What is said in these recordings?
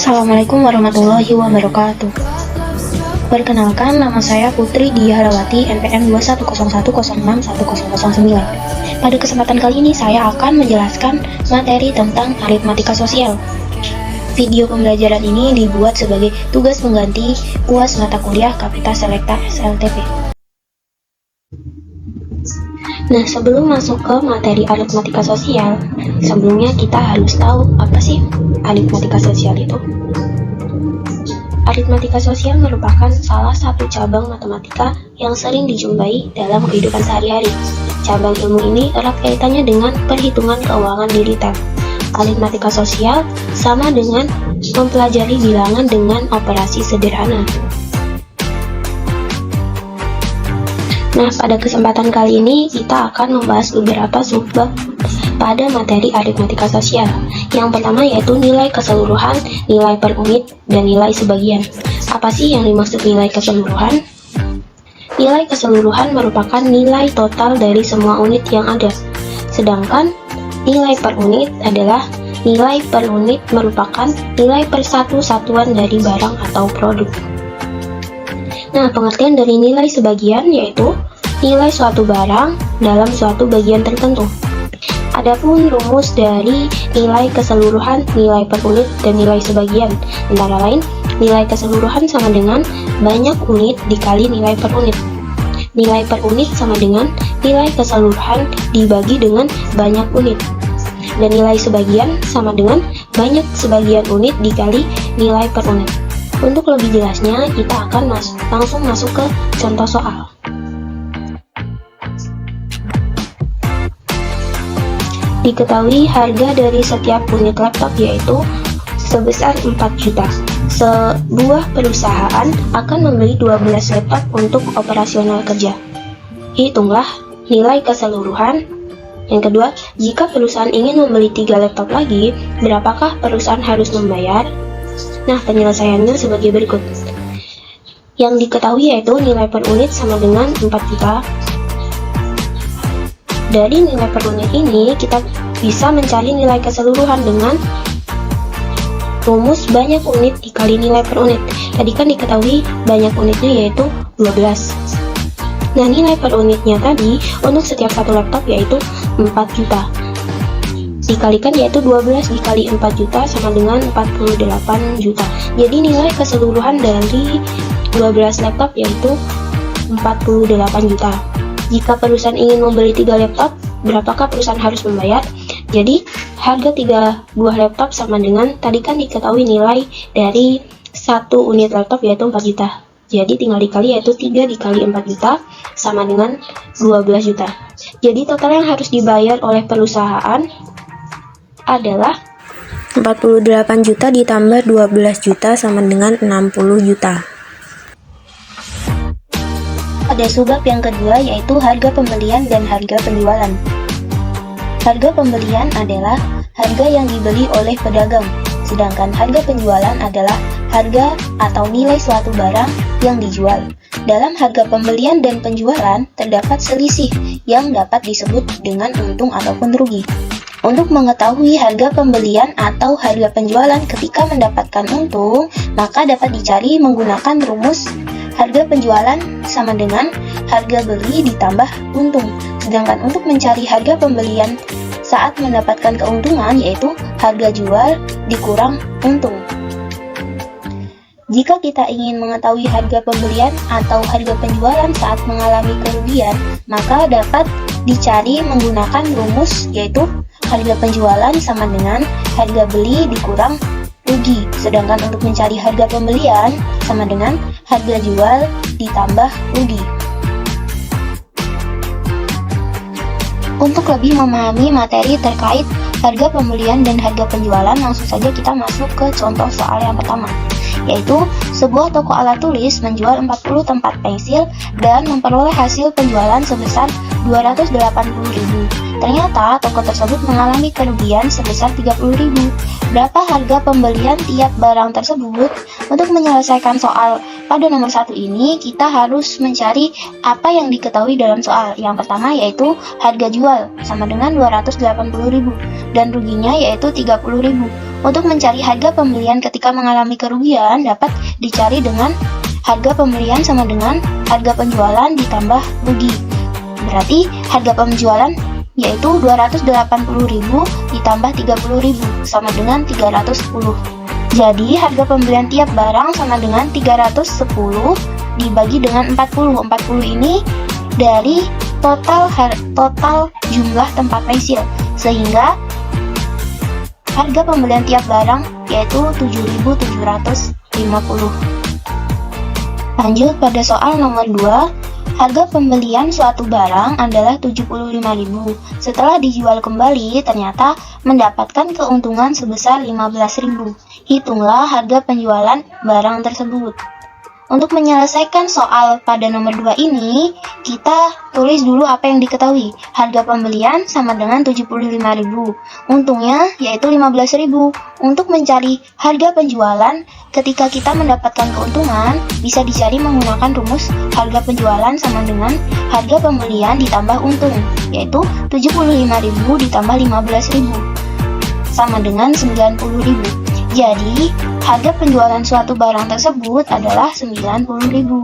Assalamualaikum warahmatullahi wabarakatuh. Perkenalkan, nama saya Putri Diarawati, NPM 2101061009. Pada kesempatan kali ini saya akan menjelaskan materi tentang aritmatika sosial. Video pembelajaran ini dibuat sebagai tugas pengganti UAS mata kuliah Kapita Selekta SLTP. Nah, sebelum masuk ke materi aritmatika sosial, sebelumnya kita harus tahu apa sih aritmatika sosial itu. Aritmatika sosial merupakan salah satu cabang matematika yang sering dijumpai dalam kehidupan sehari-hari. Cabang ilmu ini erat kaitannya dengan perhitungan keuangan di retail. Aritmatika sosial sama dengan mempelajari bilangan dengan operasi sederhana. Nah, pada kesempatan kali ini kita akan membahas beberapa subbab pada materi aritmatika sosial. Yang pertama yaitu nilai keseluruhan, nilai per unit, dan nilai sebagian. Apa sih yang dimaksud nilai keseluruhan? Nilai keseluruhan merupakan nilai total dari semua unit yang ada. Sedangkan nilai per unit adalah nilai per unit merupakan nilai per satu satuan dari barang atau produk. Nah, pengertian dari nilai sebagian yaitu nilai suatu barang dalam suatu bagian tertentu. Adapun rumus dari nilai keseluruhan, nilai per unit, dan nilai sebagian, antara lain, nilai keseluruhan sama dengan banyak unit dikali nilai per unit. Nilai per unit sama dengan nilai keseluruhan dibagi dengan banyak unit. Dan nilai sebagian sama dengan banyak sebagian unit dikali nilai per unit. Untuk lebih jelasnya, kita akan langsung masuk ke contoh soal. Diketahui harga dari setiap unit laptop yaitu sebesar 4 juta. Sebuah perusahaan akan membeli 12 laptop untuk operasional kerja. Hitunglah nilai keseluruhan. Yang kedua, jika perusahaan ingin membeli 3 laptop lagi, berapakah perusahaan harus membayar? Nah, penyelesaiannya sebagai berikut. Yang diketahui yaitu nilai per unit sama dengan 4 juta. Dari nilai per unit ini, kita bisa mencari nilai keseluruhan dengan rumus banyak unit dikali nilai per unit. Tadi kan diketahui banyak unitnya yaitu 12. Nah, nilai per unitnya tadi untuk setiap satu laptop yaitu 4 juta. Dikalikan yaitu 12 dikali 4 juta sama dengan 48 juta. Jadi nilai keseluruhan dari 12 laptop yaitu 48 juta. Jika perusahaan ingin membeli 3 laptop, berapakah perusahaan harus membayar? Jadi harga 3 buah laptop sama dengan tadi kan diketahui nilai dari satu unit laptop yaitu 4 juta. Jadi tinggal dikali yaitu 3 dikali 4 juta sama dengan 12 juta. Jadi total yang harus dibayar oleh perusahaan adalah 48 juta ditambah 12 juta sama dengan 60 juta. Ada subbab yang kedua yaitu harga pembelian dan harga penjualan. Harga pembelian adalah harga yang dibeli oleh pedagang, sedangkan harga penjualan adalah harga atau nilai suatu barang yang dijual. Dalam harga pembelian dan penjualan terdapat selisih yang dapat disebut dengan untung ataupun rugi. Untuk mengetahui harga pembelian atau harga penjualan ketika mendapatkan untung, maka dapat dicari menggunakan rumus harga penjualan sama dengan harga beli ditambah untung. Sedangkan untuk mencari harga pembelian saat mendapatkan keuntungan yaitu harga jual dikurang untung. Jika kita ingin mengetahui harga pembelian atau harga penjualan saat mengalami kerugian, maka dapat dicari menggunakan rumus yaitu harga penjualan sama dengan harga beli dikurang rugi. Sedangkan untuk mencari harga pembelian sama dengan harga jual ditambah rugi. Untuk lebih memahami materi terkait harga pembelian dan harga penjualan, langsung saja kita masuk ke contoh soal yang pertama, yaitu sebuah toko alat tulis menjual 40 tempat pensil dan memperoleh hasil penjualan sebesar 280.000. Ternyata toko tersebut mengalami kerugian sebesar 30.000. Berapa harga pembelian tiap barang tersebut? Untuk menyelesaikan soal pada nomor 1 ini, kita harus mencari apa yang diketahui dalam soal. Yang pertama yaitu harga jual sama dengan 280.000 dan ruginya yaitu 30.000. Untuk mencari harga pembelian ketika mengalami kerugian dapat dicari dengan harga pembelian sama dengan harga penjualan ditambah rugi. Berarti harga penjualan yaitu 280.000 ditambah 30.000 sama dengan 310. Jadi harga pembelian tiap barang sama dengan 310 dibagi dengan 40. 40 ini dari total jumlah tempat pensil, sehingga harga pembelian tiap barang yaitu 7.750. Lanjut pada soal nomor 2. Harga pembelian suatu barang adalah 75.000. Setelah dijual kembali, ternyata mendapatkan keuntungan sebesar 15.000. Hitunglah harga penjualan barang tersebut. Untuk menyelesaikan soal pada nomor 2 ini, kita tulis dulu apa yang diketahui. Harga pembelian sama dengan 75.000. Untungnya yaitu 15.000. Untuk mencari harga penjualan ketika kita mendapatkan keuntungan, bisa dicari menggunakan rumus harga penjualan sama dengan harga pembelian ditambah untung, yaitu 75.000 ditambah 15.000 sama dengan 90.000. Jadi, harga penjualan suatu barang tersebut adalah 90.000.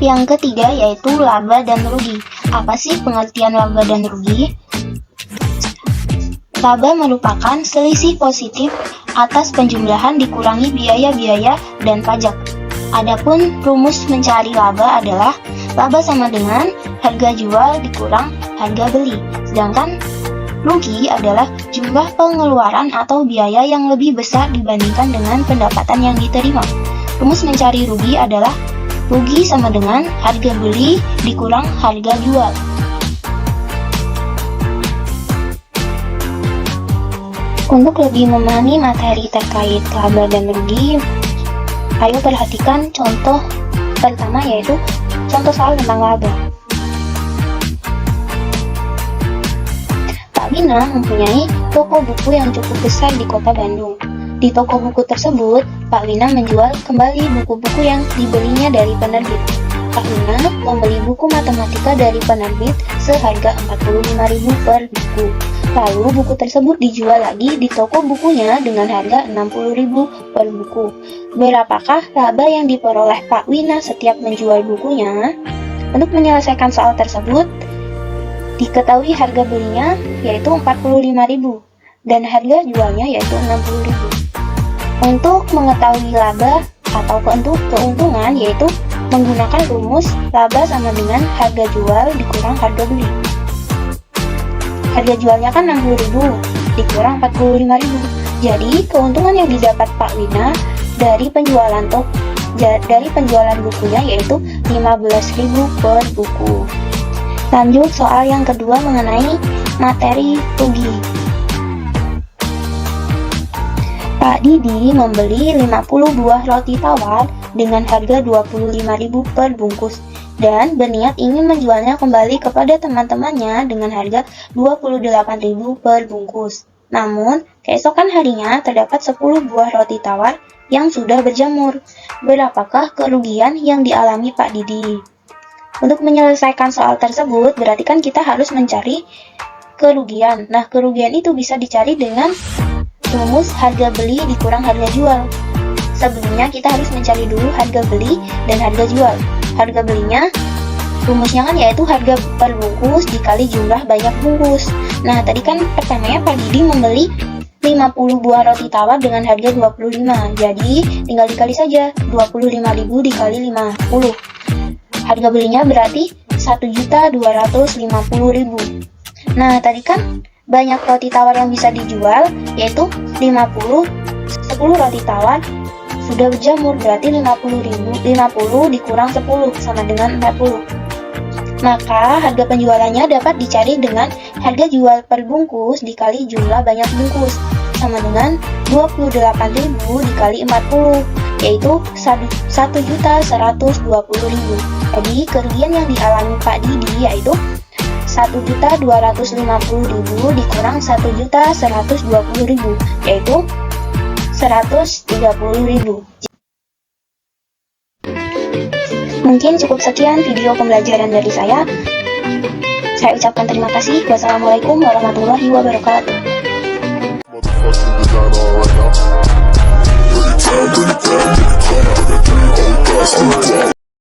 Yang ketiga yaitu laba dan rugi. Apa sih pengertian laba dan rugi? Laba merupakan selisih positif atas penjumlahan dikurangi biaya-biaya dan pajak. Adapun rumus mencari laba adalah laba sama dengan harga jual dikurang harga beli. Sedangkan rugi adalah jumlah pengeluaran atau biaya yang lebih besar dibandingkan dengan pendapatan yang diterima. Rumus mencari rugi adalah rugi sama dengan harga beli dikurang harga jual. Untuk lebih memahami materi terkait laba dan rugi, ayo perhatikan contoh pertama, yaitu contoh soal tentang laba. Wina mempunyai toko buku yang cukup besar di kota Bandung. Di toko buku tersebut, Pak Wina menjual kembali buku-buku yang dibelinya dari penerbit. Pak Wina membeli buku matematika dari penerbit seharga 45.000 per buku. Lalu buku tersebut dijual lagi di toko bukunya dengan harga 60.000 per buku. Berapakah laba yang diperoleh Pak Wina setiap menjual bukunya? Untuk menyelesaikan soal tersebut, diketahui harga belinya yaitu 45.000 dan harga jualnya yaitu 60.000. Untuk mengetahui laba atau keuntungan yaitu menggunakan rumus laba sama dengan harga jual dikurang harga beli. Harga jualnya kan 60.000 dikurang 45.000. Jadi keuntungan yang didapat Pak Wina dari penjualan bukunya yaitu 15.000 per buku. Lanjut soal yang kedua mengenai materi rugi. Pak Didi membeli 50 buah roti tawar dengan harga 25.000 per bungkus dan berniat ingin menjualnya kembali kepada teman-temannya dengan harga 28.000 per bungkus. Namun, keesokan harinya terdapat 10 buah roti tawar yang sudah berjamur. Berapakah kerugian yang dialami Pak Didi? Untuk menyelesaikan soal tersebut, berarti kan kita harus mencari kerugian. Nah, kerugian itu bisa dicari dengan rumus harga beli dikurang harga jual. Sebelumnya kita harus mencari dulu harga beli dan harga jual. Harga belinya, rumusnya kan yaitu harga per bungkus dikali jumlah banyak bungkus. Nah, tadi kan pertamanya Pak Didi membeli 50 buah roti tawar dengan harga 25. Jadi, tinggal dikali saja 25.000 dikali 50. Harga belinya berarti 1.250.000. Nah, tadi kan banyak roti tawar yang bisa dijual, yaitu 10 roti tawar sudah berjamur, berarti 50 dikurang 10 sama dengan 40. Maka harga penjualannya dapat dicari dengan harga jual per bungkus dikali jumlah banyak bungkus, sama dengan 28.000 dikali 40, yaitu 1.120.000. Jadi kerugian yang dialami Pak Didi yaitu 1.250.000 dikurang 1.120.000, yaitu 130.000. Mungkin cukup sekian video pembelajaran dari saya. Saya ucapkan terima kasih. Wassalamualaikum warahmatullahi wabarakatuh.